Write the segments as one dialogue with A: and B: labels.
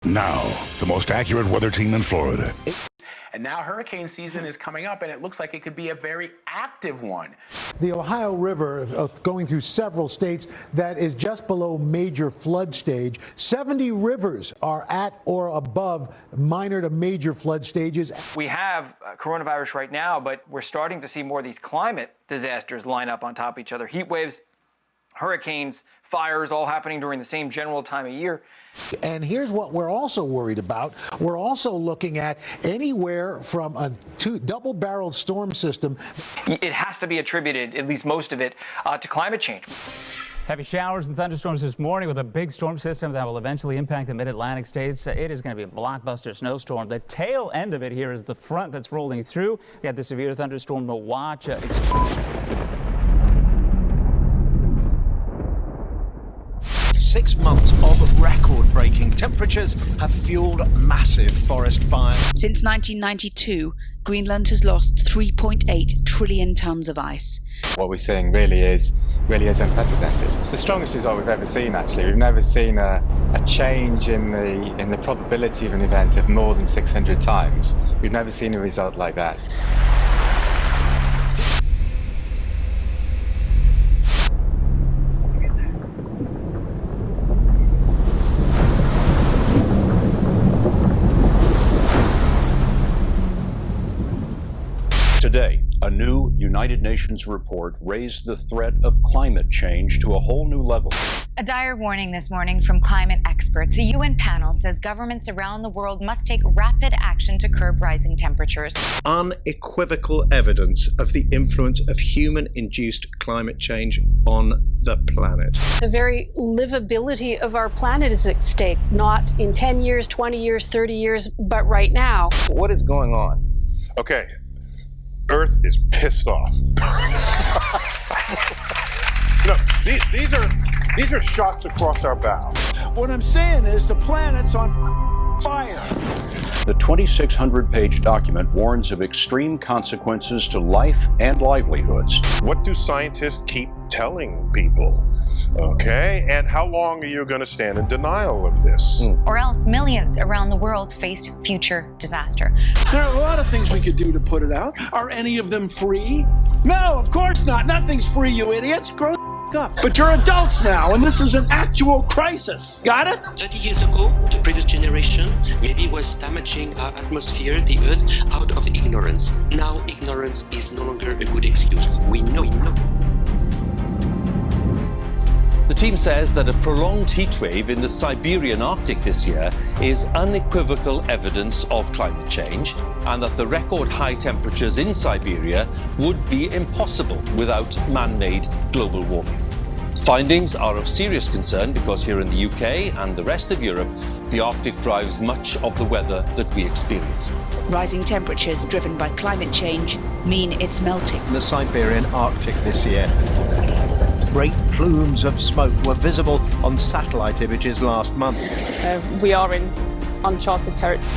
A: Now, the most accurate weather team in Florida.
B: And now hurricane season is coming up, and it looks like it could be a very active one.
C: The Ohio River, going through several states, that is just below major flood stage. 70 rivers are at or above minor to major flood stages.
D: We have coronavirus right now, but we're starting to see more of these climate disasters line up on top of each other. Heat waves, hurricanes, fires, all happening during the same general time of year.
C: And here's what we're also worried about. We're also looking at anywhere from a double-barreled storm system.
D: It has to be attributed, at least most of it, to climate change.
E: Heavy showers and thunderstorms this morning with a big storm system that will eventually impact the mid-Atlantic states. It is going to be a blockbuster snowstorm. The tail end of it here is the front that's rolling through. We have the severe thunderstorm to watch.
F: 6 months of record-breaking temperatures have fueled massive forest fires.
G: Since 1992, Greenland has lost 3.8 trillion tons of ice.
H: What we're seeing really is unprecedented. It's the strongest result we've ever seen, actually. We've never seen a change in the probability of an event of more than 600 times. We've never seen a result like that.
I: Today, a new United Nations report raised the threat of climate change to a whole new level.
J: A dire warning this morning from climate experts. A UN panel says governments around the world must take rapid action to curb rising temperatures.
F: Unequivocal evidence of the influence of human-induced climate change on the planet.
K: The very livability of our planet is at stake, not in 10 years, 20 years, 30 years, but right now.
H: What is going on?
L: Okay. Earth is pissed off. These are shots across our bow.
F: What I'm saying is the planet's on fire.
I: The 2,600-page document warns of extreme consequences to life and livelihoods.
L: What do scientists keep telling people? Okay, and how long are you going to stand in denial of this?
J: Or else millions around the world face future disaster.
F: There are a lot of things we could do to put it out. Are any of them free? No, of course not. Nothing's free, you idiots. Grow the up. But you're adults now, and this is an actual crisis. Got it?
M: 30 years ago, the previous generation maybe was damaging our atmosphere, the earth, out of ignorance. Now ignorance is no longer a good excuse. We know.
N: The team says that a prolonged heatwave in the Siberian Arctic this year is unequivocal evidence of climate change, and that the record high temperatures in Siberia would be impossible without man-made global warming. Findings are of serious concern because here in the UK and the rest of Europe, the Arctic drives much of the weather that we experience.
G: Rising temperatures driven by climate change mean it's melting.
F: In the Siberian Arctic this year, great plumes of smoke were visible on satellite images last month.
K: We are in uncharted territory.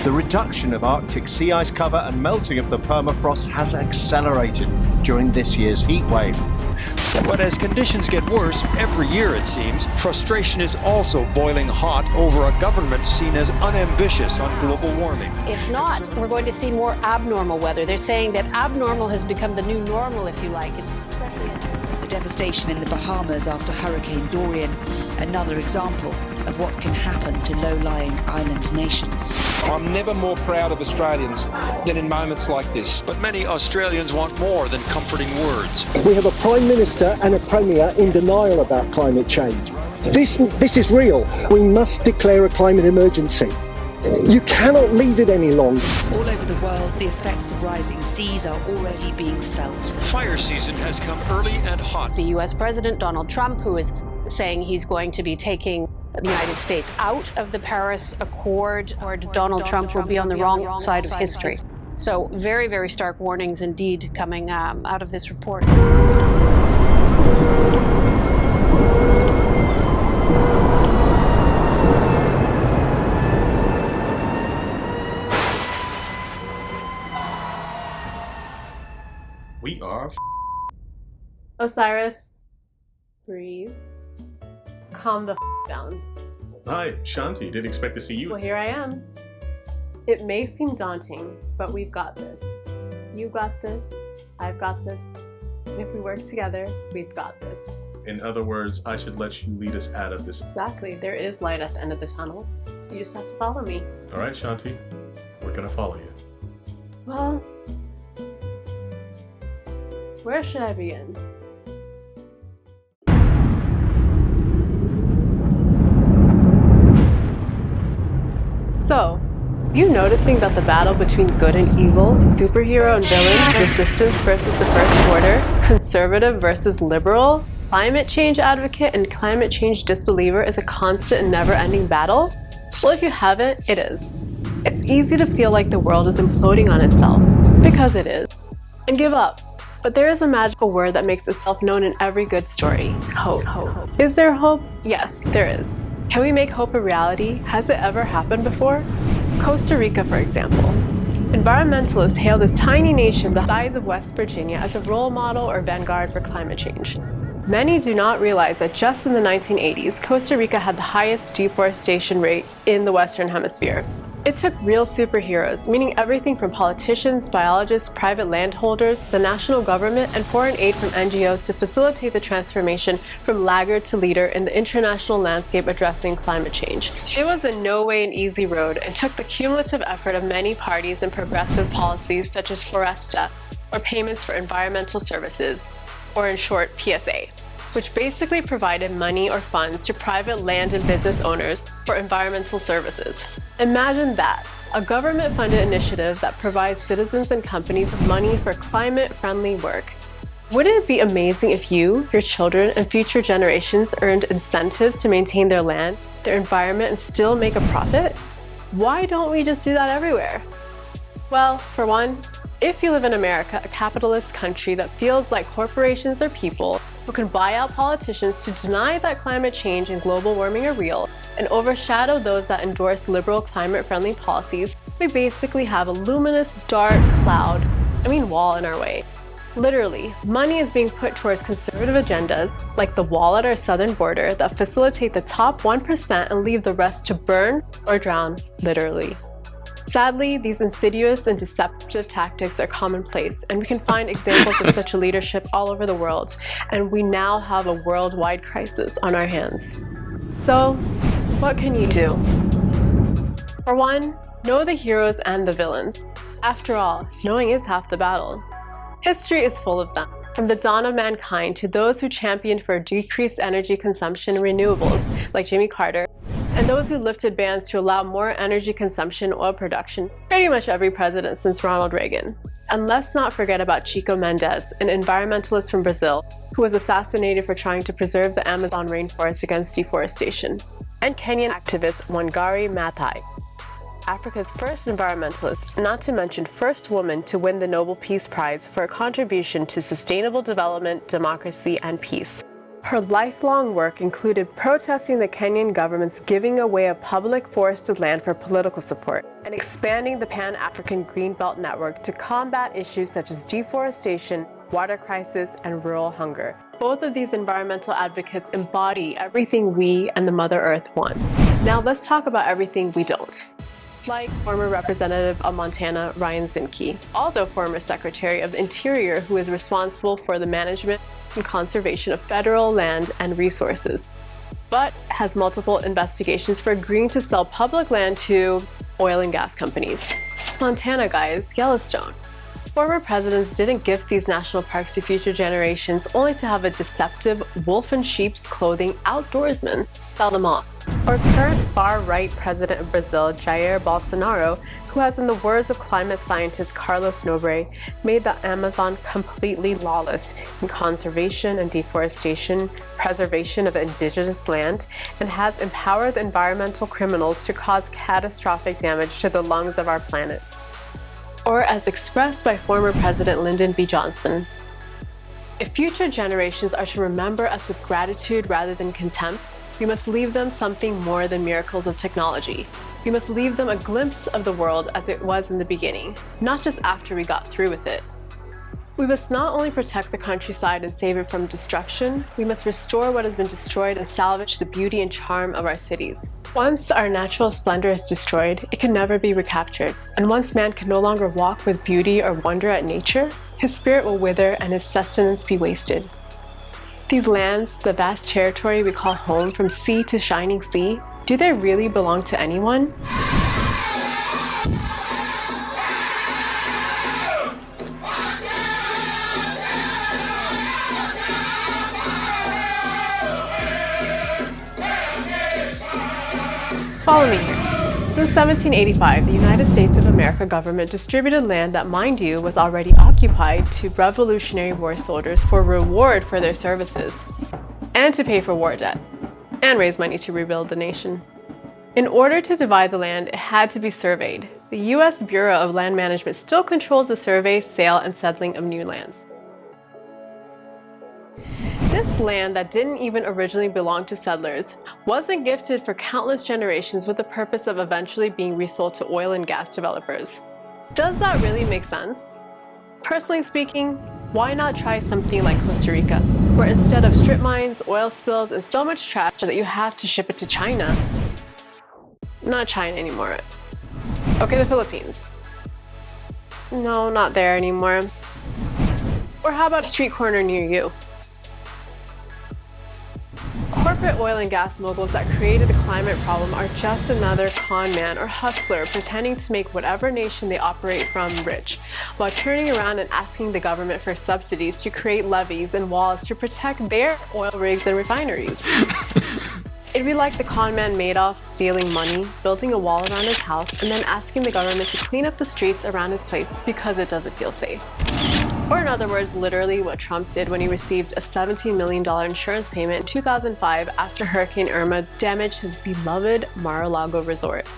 F: The reduction of Arctic sea ice cover and melting of the permafrost has accelerated during this year's heat wave.
O: But as conditions get worse every year, it seems, frustration is also boiling hot over a government seen as unambitious on global warming.
K: If not, we're going to see more abnormal weather. They're saying that abnormal has become the new normal, if you like.
G: The devastation in the Bahamas after Hurricane Dorian, another example of what can happen to low-lying island nations.
O: I'm never more proud of Australians than in moments like this. But many Australians want more than comforting words.
P: We have a Prime Minister and a Premier in denial about climate change. This is real. We must declare a climate emergency. You cannot leave it any longer.
G: All over the world, the effects of rising seas are already being felt.
O: Fire season has come early and hot.
K: The US President Donald Trump, who is saying he's going to be taking the United States out of the Paris Accord, or Donald Trump will be on the wrong side of history. So very, very stark warnings indeed coming out of this report.
L: We are
Q: Osiris,
K: Breathe. Calm the down.
Q: Hi, Shanti. Didn't expect to see you.
K: Well, here I am. It may seem daunting, but we've got this. You've got this. I've got this. And if we work together, we've got this.
Q: In other words, I should let you lead us out of this.
K: Exactly. There is light at the end of the tunnel. You just have to follow me.
Q: All right, Shanti. We're gonna follow you.
K: Well, where should I begin? So, you noticing that the battle between good and evil, superhero and villain, resistance versus the first order, conservative versus liberal, climate change advocate and climate change disbeliever is a constant and never-ending battle? Well, if you haven't, it is. It's easy to feel like the world is imploding on itself, because it is, and give up. But there is a magical word that makes itself known in every good story: hope. Is there hope? Yes, there is. Can we make hope a reality? Has it ever happened before? Costa Rica, for example. Environmentalists hail this tiny nation the size of West Virginia as a role model or vanguard for climate change. Many do not realize that just in the 1980s, Costa Rica had the highest deforestation rate in the Western Hemisphere. It took real superheroes, meaning everything from politicians, biologists, private landholders, the national government, and foreign aid from NGOs to facilitate the transformation from laggard to leader in the international landscape addressing climate change. It was in no way an easy road and took the cumulative effort of many parties and progressive policies such as Foresta, or payments for environmental services, or in short, PSA, which basically provided money or funds to private land and business owners for environmental services. Imagine that, a government-funded initiative that provides citizens and companies money for climate-friendly work. Wouldn't it be amazing if you, your children, and future generations earned incentives to maintain their land, their environment, and still make a profit? Why don't we just do that everywhere? Well, for one, if you live in America, a capitalist country that feels like corporations are people who can buy out politicians to deny that climate change and global warming are real and overshadow those that endorse liberal climate-friendly policies, we basically have a luminous, dark wall in our way. Literally, money is being put towards conservative agendas like the wall at our southern border that facilitate the top 1% and leave the rest to burn or drown, literally. Sadly, these insidious and deceptive tactics are commonplace, and we can find examples of such a leadership all over the world, and we now have a worldwide crisis on our hands. So, what can you do? For one, know the heroes and the villains. After all, knowing is half the battle. History is full of them, from the dawn of mankind to those who championed for decreased energy consumption and renewables, like Jimmy Carter, and those who lifted bans to allow more energy consumption and oil production, pretty much every president since Ronald Reagan. And let's not forget about Chico Mendes, an environmentalist from Brazil, who was assassinated for trying to preserve the Amazon rainforest against deforestation. And Kenyan activist Wangari Maathai, Africa's first environmentalist, not to mention first woman to win the Nobel Peace Prize for a contribution to sustainable development, democracy, and peace. Her lifelong work included protesting the Kenyan government's giving away of public forested land for political support and expanding the Pan-African Greenbelt Network to combat issues such as deforestation, water crisis, and rural hunger. Both of these environmental advocates embody everything we and the Mother Earth want. Now let's talk about everything we don't. Like former Representative of Montana, Ryan Zinke, also former Secretary of the Interior who is responsible for the management and conservation of federal land and resources, but has multiple investigations for agreeing to sell public land to oil and gas companies. Montana, guys, Yellowstone. Former presidents didn't gift these national parks to future generations only to have a deceptive wolf in sheep's clothing outdoorsman sell them off. Or current far-right president of Brazil, Jair Bolsonaro, who has, in the words of climate scientist Carlos Nobre, made the Amazon completely lawless in conservation and deforestation, preservation of indigenous land, and has empowered environmental criminals to cause catastrophic damage to the lungs of our planet. Or as expressed by former President Lyndon B. Johnson, if future generations are to remember us with gratitude rather than contempt, we must leave them something more than miracles of technology. We must leave them a glimpse of the world as it was in the beginning, not just after we got through with it.
R: We must not only protect the countryside and save it from destruction, we must restore what has been destroyed and salvage the beauty and charm of our cities. Once our natural splendor is destroyed, it can never be recaptured. And once man can no longer walk with beauty or wonder at nature, his spirit will wither and his sustenance be wasted. These lands, the vast territory we call home from sea to shining sea, do they really belong to anyone? Follow me here. Since 1785, the United States of America government distributed land that, mind you, was already occupied to Revolutionary War soldiers for reward for their services, and to pay for war debt, and raise money to rebuild the nation. In order to divide the land, it had to be surveyed. The U.S. Bureau of Land Management still controls the survey, sale, and settling of new lands. This land that didn't even originally belong to settlers wasn't gifted for countless generations with the purpose of eventually being resold to oil and gas developers. Does that really make sense? Personally speaking, why not try something like Costa Rica, where instead of strip mines, oil spills, and so much trash that you have to ship it to China? Not China anymore. Okay, the Philippines. No, not there anymore. Or how about a street corner near you? Corporate oil and gas moguls that created the climate problem are just another con man or hustler pretending to make whatever nation they operate from rich, while turning around and asking the government for subsidies to create levees and walls to protect their oil rigs and refineries. It'd be like the con man Madoff stealing money, building a wall around his house, and then asking the government to clean up the streets around his place because it doesn't feel safe. Or in other words, literally what Trump did when he received a $17 million insurance payment in 2005 after Hurricane Irma damaged his beloved Mar-a-Lago resort.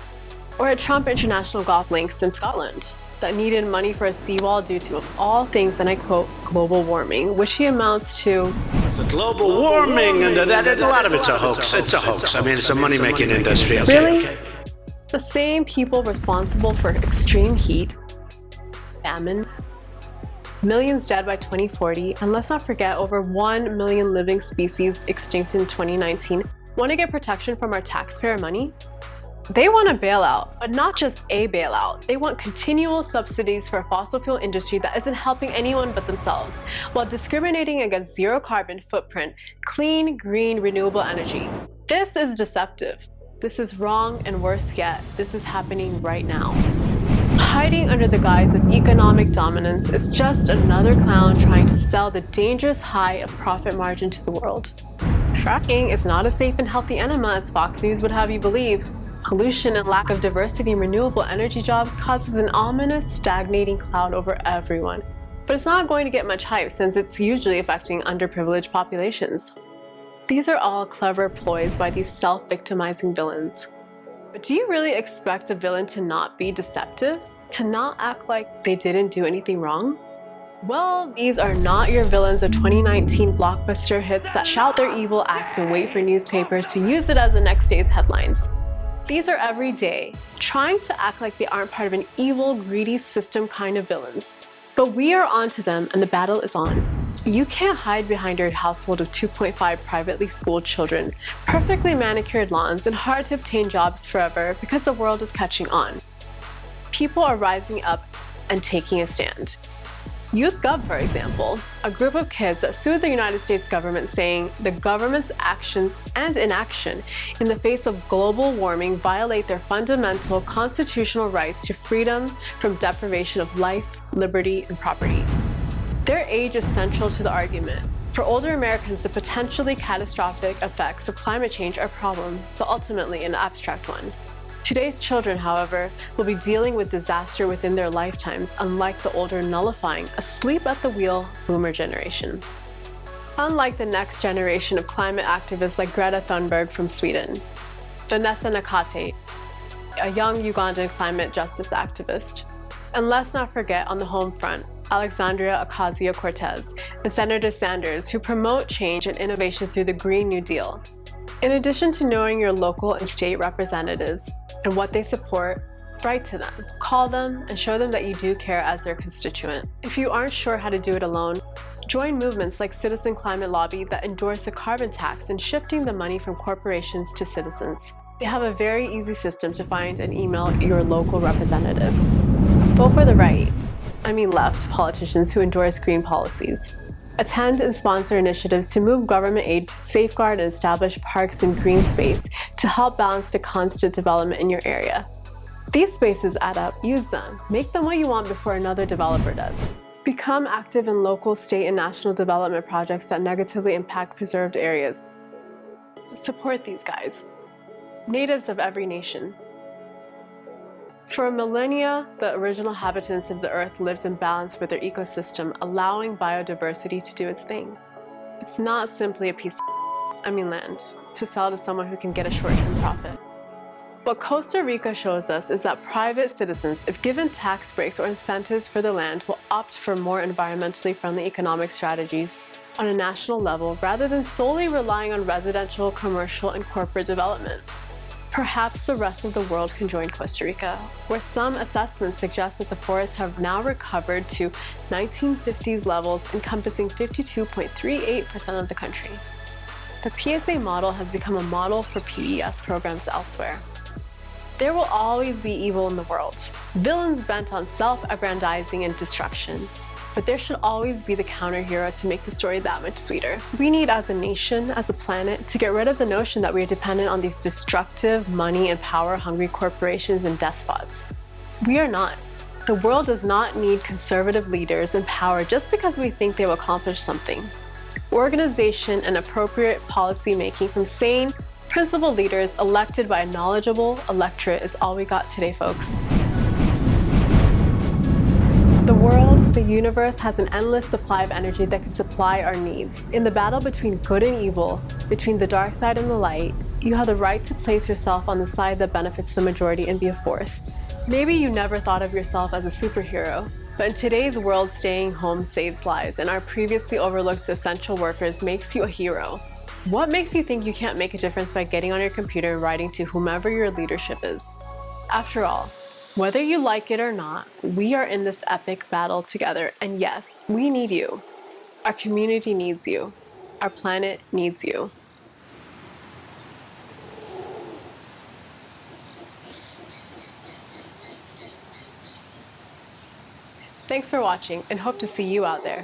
R: Or at Trump International Golf Links in Scotland that needed money for a seawall due to, of all things, and I quote, global warming, which he amounts to
S: the global warming, and that a lot of it's a hoax. It's a hoax. I mean, it's a money-making industry. Okay?
R: Really? The same people responsible for extreme heat, famine, millions dead by 2040, and let's not forget over 1 million living species extinct in 2019, want to get protection from our taxpayer money? They want a bailout, but not just a bailout. They want continual subsidies for a fossil fuel industry that isn't helping anyone but themselves, while discriminating against zero carbon footprint, clean, green, renewable energy. This is deceptive. This is wrong, and worse yet, this is happening right now. Hiding under the guise of economic dominance is just another clown trying to sell the dangerous high of profit margin to the world. Fracking is not as safe and healthy enema as Fox News would have you believe. Pollution and lack of diversity in renewable energy jobs causes an ominous, stagnating cloud over everyone. But it's not going to get much hype since it's usually affecting underprivileged populations. These are all clever ploys by these self-victimizing villains. But do you really expect a villain to not be deceptive? To not act like they didn't do anything wrong? Well, these are not your villains of 2019 blockbuster hits that shout their evil acts and wait for newspapers to use it as the next day's headlines. These are everyday, trying to act like they aren't part of an evil, greedy system kind of villains. But we are onto them and the battle is on. You can't hide behind your household of 2.5 privately schooled children, perfectly manicured lawns, and hard-to-obtain jobs forever because the world is catching on. People are rising up and taking a stand. YouthGov, for example, a group of kids that sued the United States government saying the government's actions and inaction in the face of global warming violate their fundamental constitutional rights to freedom from deprivation of life, liberty, and property. Their age is central to the argument. For older Americans, the potentially catastrophic effects of climate change are a problem, but ultimately an abstract one. Today's children, however, will be dealing with disaster within their lifetimes, unlike the older nullifying, asleep at the wheel boomer generation. Unlike the next generation of climate activists like Greta Thunberg from Sweden, Vanessa Nakate, a young Ugandan climate justice activist, and let's not forget on the home front, Alexandria Ocasio-Cortez and Senator Sanders, who promote change and innovation through the Green New Deal. In addition to knowing your local and state representatives and what they support, Write to them, call them, and show them that you do care as their constituent. If you aren't sure how to do it alone, join movements like Citizen Climate Lobby that endorse a carbon tax and shifting the money from corporations to citizens. They have a very easy system to find and email your local representative. Vote for the right, left, politicians who endorse green policies. Attend and sponsor initiatives to move government aid to safeguard and establish parks and green space to help balance the constant development in your area. These spaces add up, use them. Make them what you want before another developer does. Become active in local, state, and national development projects that negatively impact preserved areas. Support these guys. Natives of every nation. For millennia, the original inhabitants of the earth lived in balance with their ecosystem, allowing biodiversity to do its thing. It's not simply a piece of land to sell to someone who can get a short-term profit. What Costa Rica shows us is that private citizens, if given tax breaks or incentives for the land, will opt for more environmentally friendly economic strategies on a national level rather than solely relying on residential, commercial, and corporate development. Perhaps the rest of the world can join Costa Rica, where some assessments suggest that the forests have now recovered to 1950s levels, encompassing 52.38% of the country. The PSA model has become a model for PES programs elsewhere. There will always be evil in the world, villains bent on self-aggrandizing and destruction. But there should always be the counter-hero to make the story that much sweeter. We need, as a nation, as a planet, to get rid of the notion that we are dependent on these destructive, money and power-hungry corporations and despots. We are not. The world does not need conservative leaders in power just because we think they will accomplish something. Organization and appropriate policy making from sane, principled leaders elected by a knowledgeable electorate is all we got today, folks. The world, the universe, has an endless supply of energy that can supply our needs. In the battle between good and evil, between the dark side and the light, you have the right to place yourself on the side that benefits the majority and be a force. Maybe you never thought of yourself as a superhero, but in today's world, staying home saves lives, and our previously overlooked essential workers makes you a hero. What makes you think you can't make a difference by getting on your computer and writing to whomever your leadership is? After all, whether you like it or not, we are in this epic battle together, and yes, we need you. Our community needs you. Our planet needs you. Thanks for watching, and hope to see you out there.